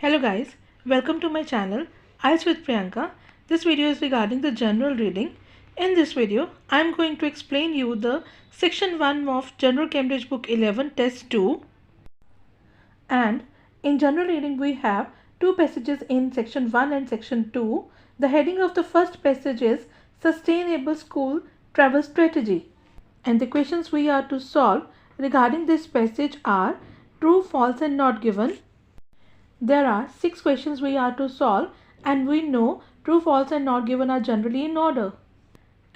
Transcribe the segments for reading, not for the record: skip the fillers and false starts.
Hello guys, welcome to my channel IELTS with Priyanka. This video is regarding the general reading. In this video, I am going to explain you the section 1 of General Cambridge Book 11 Test 2. And in general reading we have two passages in section 1 and section 2. The heading of the first passage is Sustainable School Travel Strategy. And the questions we are to solve regarding this passage are true, false and not given. There are 6 questions we are to solve and we know true, false and not given are generally in order.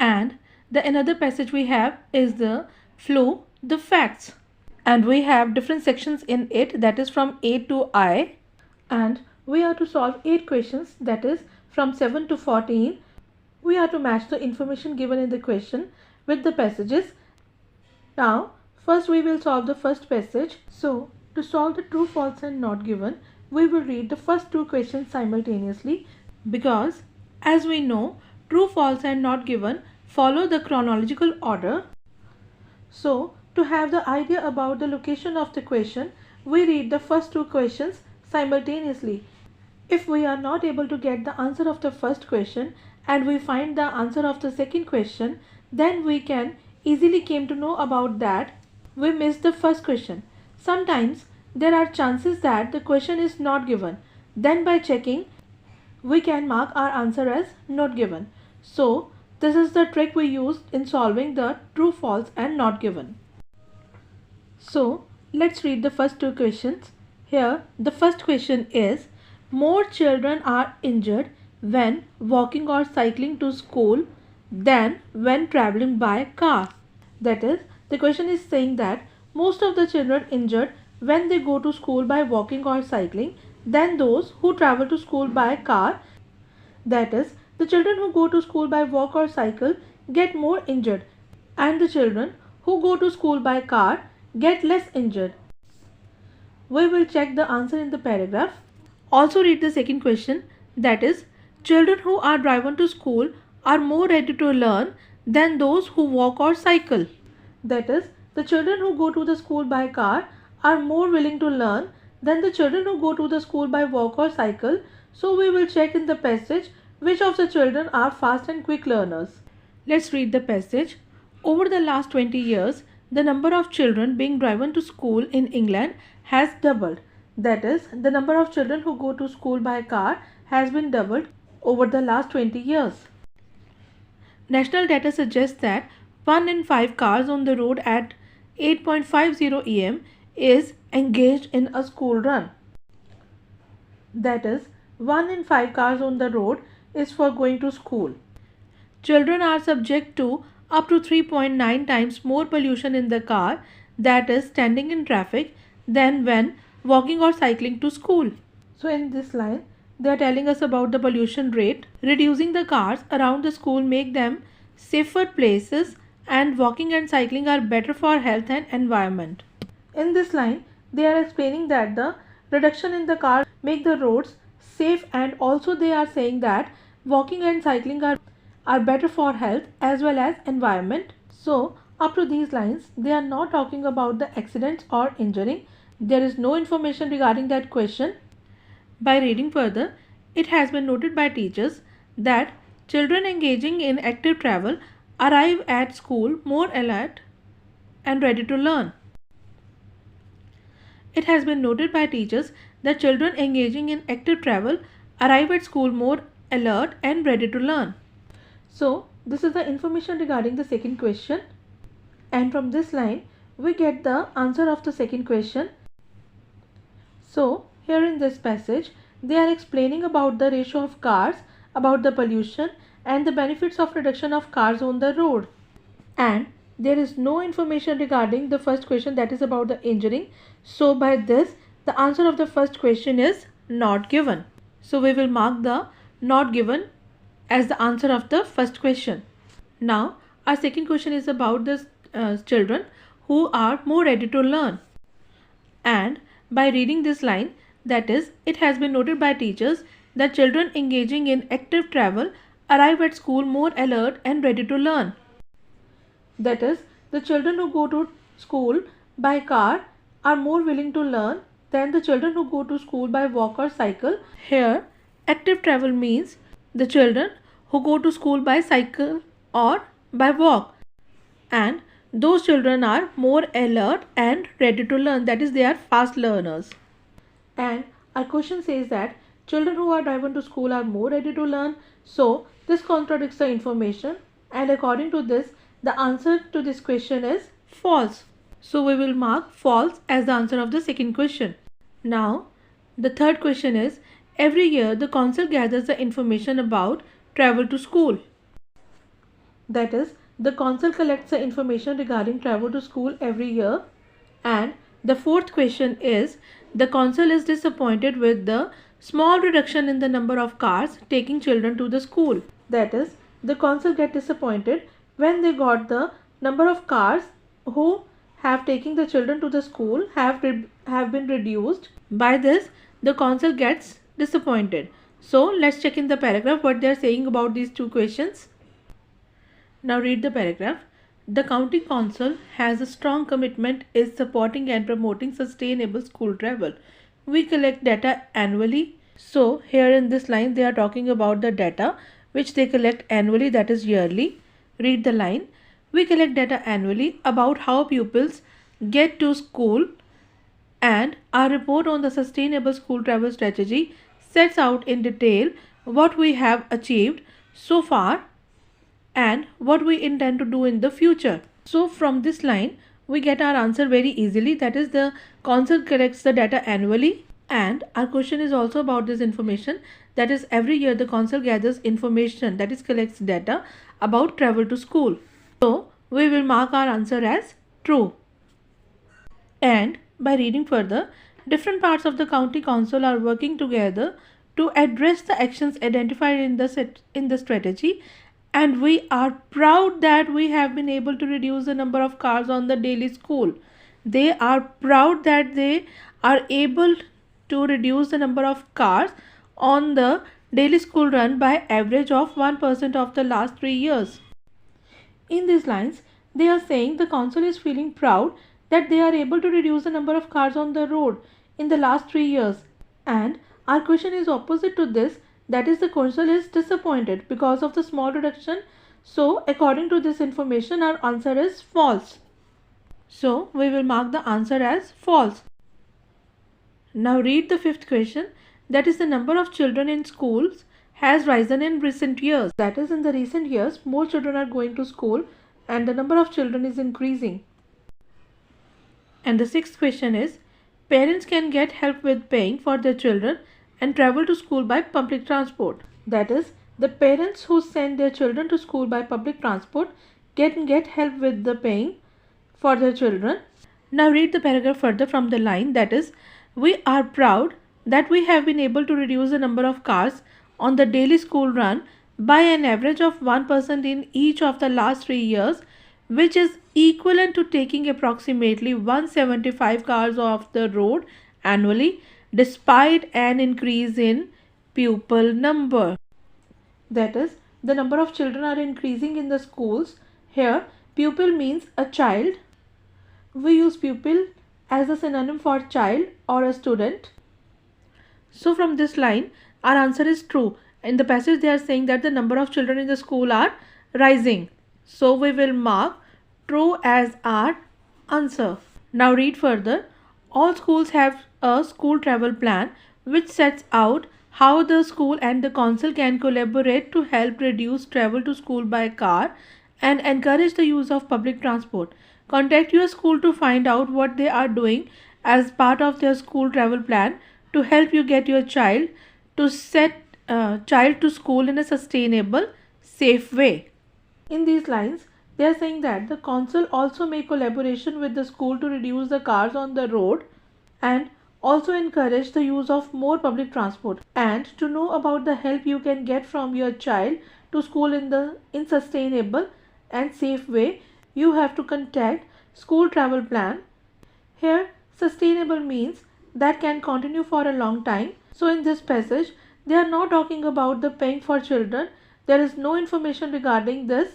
And the another passage we have is the flow, the facts. And we have different sections in it, that is from A to I. And we are to solve 8 questions, that is from 7 to 14. We are to match the information given in the question with the passages. Now first we will solve the first passage. So to solve the true, false and not given, we will read the first 2 questions simultaneously because as we know true, false and not given follow the chronological order. So to have the idea about the location of the question, we read the first 2 questions simultaneously. If we are not able to get the answer of the first question and we find the answer of the second question, then we can easily came to know about that we missed the first question. Sometimes there are chances that the question is not given. Then by checking, we can mark our answer as not given. So this is the trick we used in solving the true, false and not given. So let's read the first 2 questions. Here the first question is, more children are injured when walking or cycling to school than when traveling by car. That is, the question is saying that most of the children injured when they go to school by walking or cycling than those who travel to school by car. That is, the children who go to school by walk or cycle get more injured and the children who go to school by car get less injured. We will check the answer in the paragraph. Also read the second question, that is, children who are driven to school are more ready to learn than those who walk or cycle. That is, the children who go to the school by car are more willing to learn than the children who go to the school by walk or cycle. So we will check in the passage which of the children are fast and quick learners. Let's read the passage. Over the last 20 years, the number of children being driven to school in England has doubled. That is, the number of children who go to school by car has been doubled over the last 20 years. National data suggests that 1 in 5 cars on the road at 8:50 am is engaged in a school run. That is, 1 in 5 cars on the road is for going to school. Children are subject to up to 3.9 times more pollution in the car, that is standing in traffic, than when walking or cycling to school. So in this line, they are telling us about the pollution rate. Reducing the cars around the school make them safer places and walking and cycling are better for health and environment. In this line, they are explaining that the reduction in the car make the roads safe and also they are saying that walking and cycling are better for health as well as environment. So up to these lines, they are not talking about the accidents or injuring. There is no information regarding that question. By reading further, it has been noted by teachers that children engaging in active travel arrive at school more alert and ready to learn. It has been noted by teachers that children engaging in active travel arrive at school more alert and ready to learn. So this is the information regarding the second question. And from this line, we get the answer of the second question. So here in this passage, they are explaining about the ratio of cars, about the pollution and the benefits of reduction of cars on the road. And there is no information regarding the first question, that is about the injuring. So by this, the answer of the first question is not given. So we will mark the not given as the answer of the first question. Now our second question is about the children who are more ready to learn. And by reading this line, that is, it has been noted by teachers that children engaging in active travel arrive at school more alert and ready to learn. That is, the children who go to school by car are more willing to learn than the children who go to school by walk or cycle. Here, active travel means the children who go to school by cycle or by walk, and those children are more alert and ready to learn, that is, they are fast learners. And our question says that children who are driven to school are more ready to learn, so this contradicts the information, and according to this, the answer to this question is false. So we will mark false as the answer of the second question. Now, the third question is, every year the council gathers the information about travel to school. That is, the council collects the information regarding travel to school every year. And the fourth question is, the council is disappointed with the small reduction in the number of cars taking children to the school. That is, the council get disappointed when they got the number of cars who have taken the children to the school have been reduced. By this, the council gets disappointed. So let's check in the paragraph what they are saying about these two questions. Now read the paragraph. The county council has a strong commitment in supporting and promoting sustainable school travel. We collect data annually. So here in this line they are talking about the data which they collect annually, that is yearly. Read the line. We collect data annually about how pupils get to school, and our report on the sustainable school travel strategy sets out in detail what we have achieved so far and what we intend to do in the future. So from this line we get our answer very easily, that is, the council collects the data annually, and our question is also about this information, that is, every year the council gathers information, that is, collects data about travel to school. So we will mark our answer as true. And by reading further, different parts of the county council are working together to address the actions identified in the strategy, and we are proud that we have been able to reduce the number of cars on the daily school. They are proud that they are able to reduce the number of cars on the daily school run by average of 1% of the last 3 years. In these lines, they are saying the council is feeling proud that they are able to reduce the number of cars on the road in the last 3 years. And our question is opposite to this, that is, the council is disappointed because of the small reduction. So according to this information, our answer is false. So we will mark the answer as false. Now read the fifth question, that is, the number of children in schools has risen in recent years. That is, in the recent years, more children are going to school and the number of children is increasing. And the sixth question is, parents can get help with paying for their children and travel to school by public transport. That is, the parents who send their children to school by public transport can get help with the paying for their children. Now read the paragraph further from the line, that is, we are proud that we have been able to reduce the number of cars on the daily school run by an average of 1% in each of the last 3 years, which is equivalent to taking approximately 175 cars off the road annually despite an increase in pupil number. That is, the number of children are increasing in the schools. Here, pupil means a child. We use pupil as a synonym for child or a student. So from this line, our answer is true. In the passage, they are saying that the number of children in the school are rising. So we will mark true as our answer. Now read further. All schools have a school travel plan which sets out how the school and the council can collaborate to help reduce travel to school by car and encourage the use of public transport. Contact your school to find out what they are doing as part of their school travel plan to help you get your child to school in a sustainable, safe way. In these lines, they are saying that the council also make collaboration with the school to reduce the cars on the road and also encourage the use of more public transport. And to know about the help you can get from your child to school in sustainable and safe way, you have to contact school travel plan. Here, sustainable means that can continue for a long time. So in this passage, they are not talking about the paying for children. There is no information regarding this.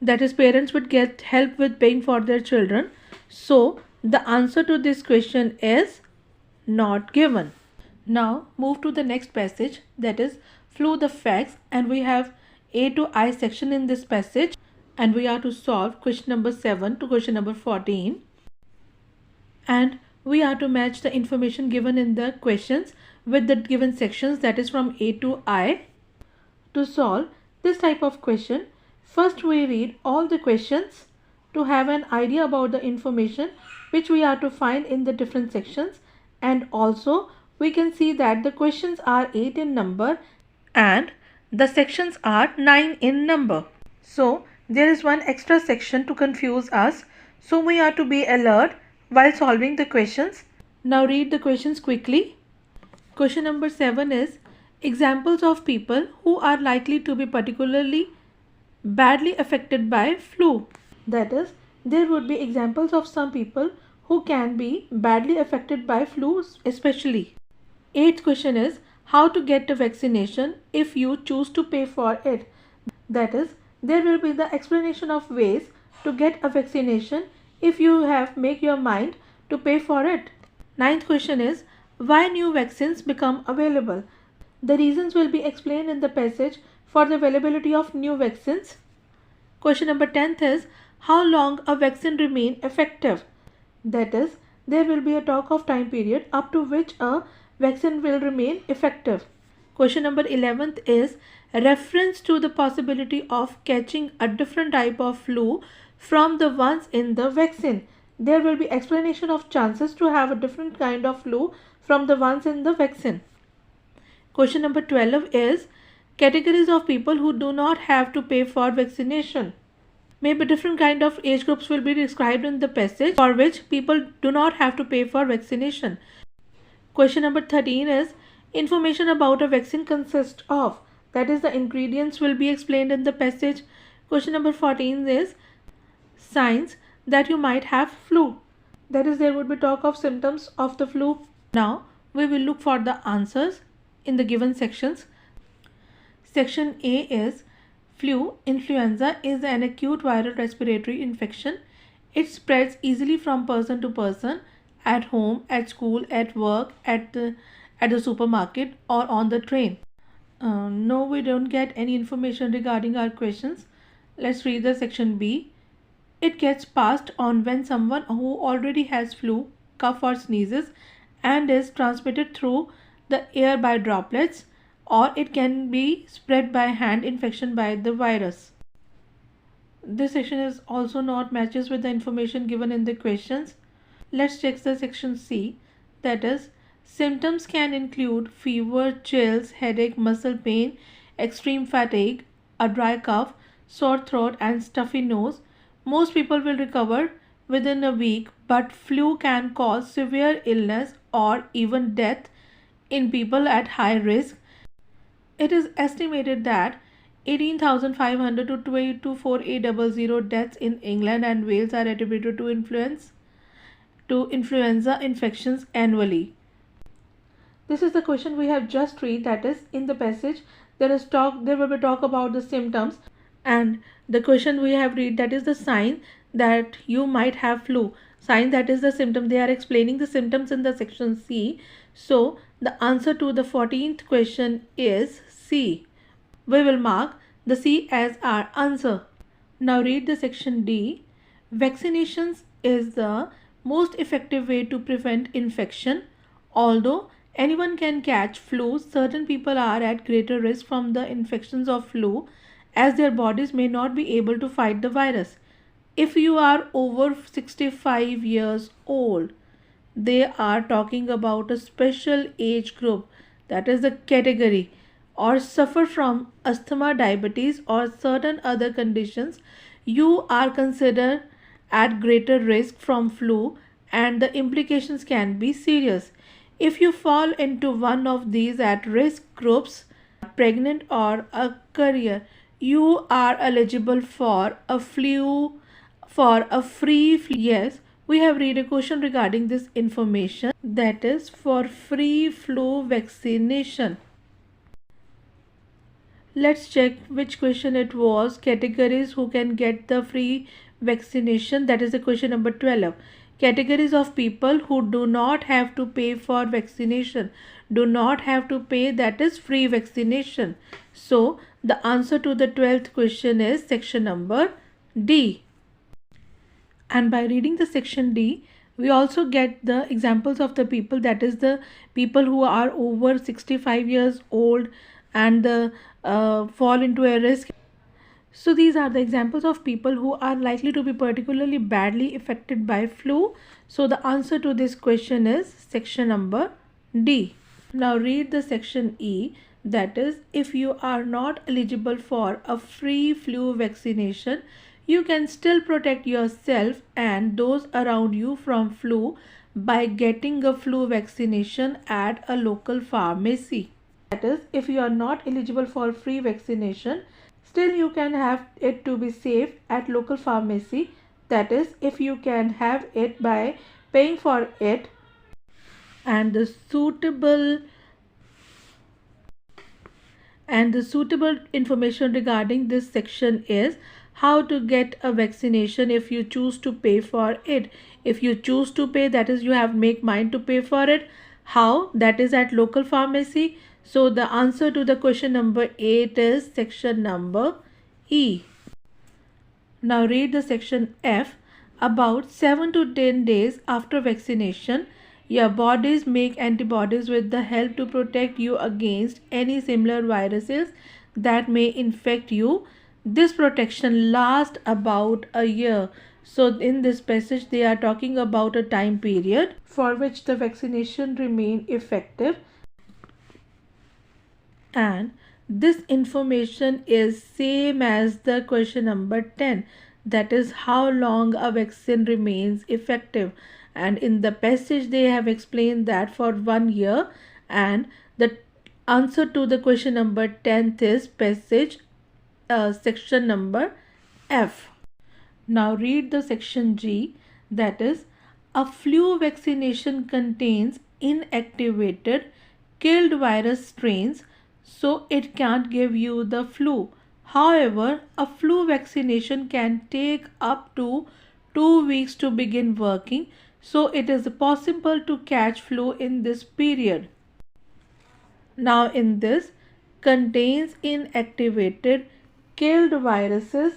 That is, parents would get help with paying for their children. So the answer to this question is not given. Now move to the next passage, that is flu the facts, and we have A to I section in this passage, and we are to solve question number 7 to question number 14, and we are to match the information given in the questions with the given sections, that is from A to I. To solve this type of question, first we read all the questions to have an idea about the information which we are to find in the different sections, and also we can see that the questions are 8 in number and the sections are 9 in number. So there is one extra section to confuse us, so we are to be alert while solving the questions. Now read the questions quickly. Question number 7 is examples of people who are likely to be particularly badly affected by flu. That is, there would be examples of some people who can be badly affected by flu especially. Eighth question is how to get a vaccination if you choose to pay for it. That is, there will be the explanation of ways to get a vaccination if you have make your mind to pay for it. Ninth question is why new vaccines become available. The reasons will be explained in the passage for the availability of new vaccines. Question number 10th is how long a vaccine remain effective. That is, there will be a talk of time period up to which a vaccine will remain effective. Question number 11th is reference to the possibility of catching a different type of flu from the ones in the vaccine. There will be explanation of chances to have a different kind of flu from the ones in the vaccine. Question number 12 is categories of people who do not have to pay for vaccination. Maybe different kind of age groups will be described in the passage for which people do not have to pay for vaccination. Question number 13 is information about a vaccine consists of. That is, the ingredients will be explained in the passage. Question number 14 is signs that you might have flu. That is, there would be talk of symptoms of the flu. Now we will look for the answers in the given sections. Section A is flu. Influenza is an acute viral respiratory infection. It spreads easily from person to person, at home, at school, at work, at the supermarket, or on the train. No, we don't get any information regarding our questions. Let's read the section B. It gets passed on when someone who already has flu, cough or sneezes and is transmitted through the air by droplets, or it can be spread by hand infection by the virus. This section is also not matches with the information given in the questions. Let's check the section C, that is symptoms can include fever, chills, headache, muscle pain, extreme fatigue, a dry cough, sore throat and stuffy nose. Most people will recover within a week, but flu can cause severe illness or even death in people at high risk. It is estimated that 18,500 to 24800 deaths in England and Wales are attributed to influenza infections annually. This is the question we have just read, that is in the passage there will be talk about the symptoms, and the question we have read, that is the sign that you might have flu. Sign, that is the symptom. They are explaining the symptoms in the section C. So the answer to the 14th question is C. We will mark the C as our answer. Now read the section D. Vaccinations is the most effective way to prevent infection. Although anyone can catch flu, certain people are at greater risk from the infections of flu as their bodies may not be able to fight the virus. If you are over 65 years old, they are talking about a special age group, that is the category, or suffer from asthma, diabetes or certain other conditions, you are considered at greater risk from flu and the implications can be serious. If you fall into one of these at risk groups, pregnant or a career, you are eligible for a free flu. Yes, we have read a question regarding this information, that is for free flu vaccination. Let's check which question it was. Categories who can get the free vaccination, that is the question number 12. categories of people who do not have to pay for vaccination. Do not have to pay, that is free vaccination. So the answer to the 12th question is section number D. And by reading the section D, we also get the examples of the people, that is the people who are over 65 years old and fall into a risk. So these are the examples of people who are likely to be particularly badly affected by flu. So the answer to this question is section number D. Now read the section E, that is, if you are not eligible for a free flu vaccination, you can still protect yourself and those around you from flu by getting a flu vaccination at a local pharmacy. That is, if you are not eligible for free vaccination, still you can have it to be safe at local pharmacy. That is, if you can have it by paying for it. And the suitable information regarding this section is how to get a vaccination if you choose to pay for it. If you choose to pay, that is, you have make mind to pay for it. How? That is at local pharmacy. So the answer to the question number 8 is section number E. Now read the section F. About 7 to 10 days after vaccination, your bodies make antibodies with the help to protect you against any similar viruses that may infect you. This protection lasts about a year. So in this passage they are talking about a time period for which the vaccination remain effective. And this information is same as the question number 10, that is how long a vaccine remains effective. And in the passage they have explained that for 1 year. And the answer to the question number 10th is passage section number F. Now read the section G, that is, a flu vaccination contains inactivated killed virus strains, so it can't give you the flu. However, a flu vaccination can take up to 2 weeks to begin working, so it is possible to catch flu in this period. Now in this contains inactivated killed viruses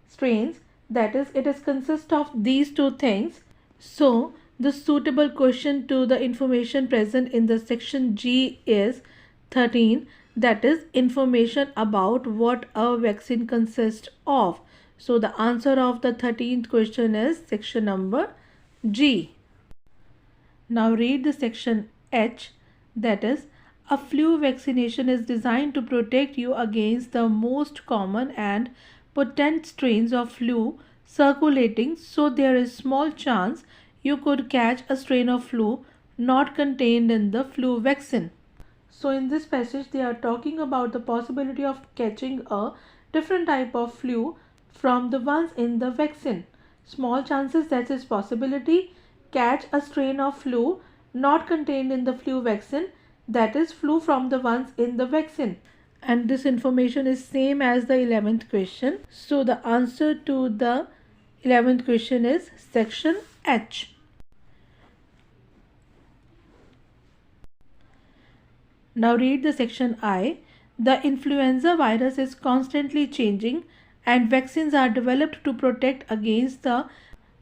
strains, that is, it is consist of these two things. So the suitable question to the information present in the section G is 13, that is information about what a vaccine consists of. So the answer of the 13th question is section number G. Now read the section H, that is, a flu vaccination is designed to protect you against the most common and potent strains of flu circulating, so there is small chance you could catch a strain of flu not contained in the flu vaccine. So in this passage they are talking about the possibility of catching a different type of flu from the ones in the vaccine. Small chances, that is possibility, catch a strain of flu not contained in the flu vaccine, that is flu from the ones in the vaccine. And this information is same as the 11th question. So the answer to the 11th question is section H. Now read the section I. The influenza virus is constantly changing and vaccines are developed to protect against the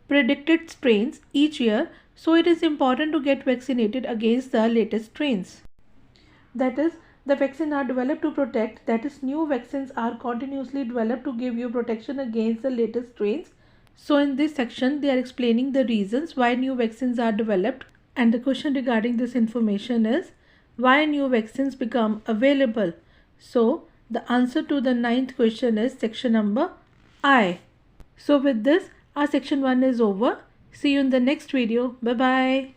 predicted strains each year, so it is important to get vaccinated against the latest strains. That is, the vaccines are developed to protect, that is, new vaccines are continuously developed to give you protection against the latest strains. So in this section they are explaining the reasons why new vaccines are developed, and the question regarding this information is why new vaccines become available. So the answer to the 9th question is section number I. So with this our section 1 is over. See you in the next video. Bye bye.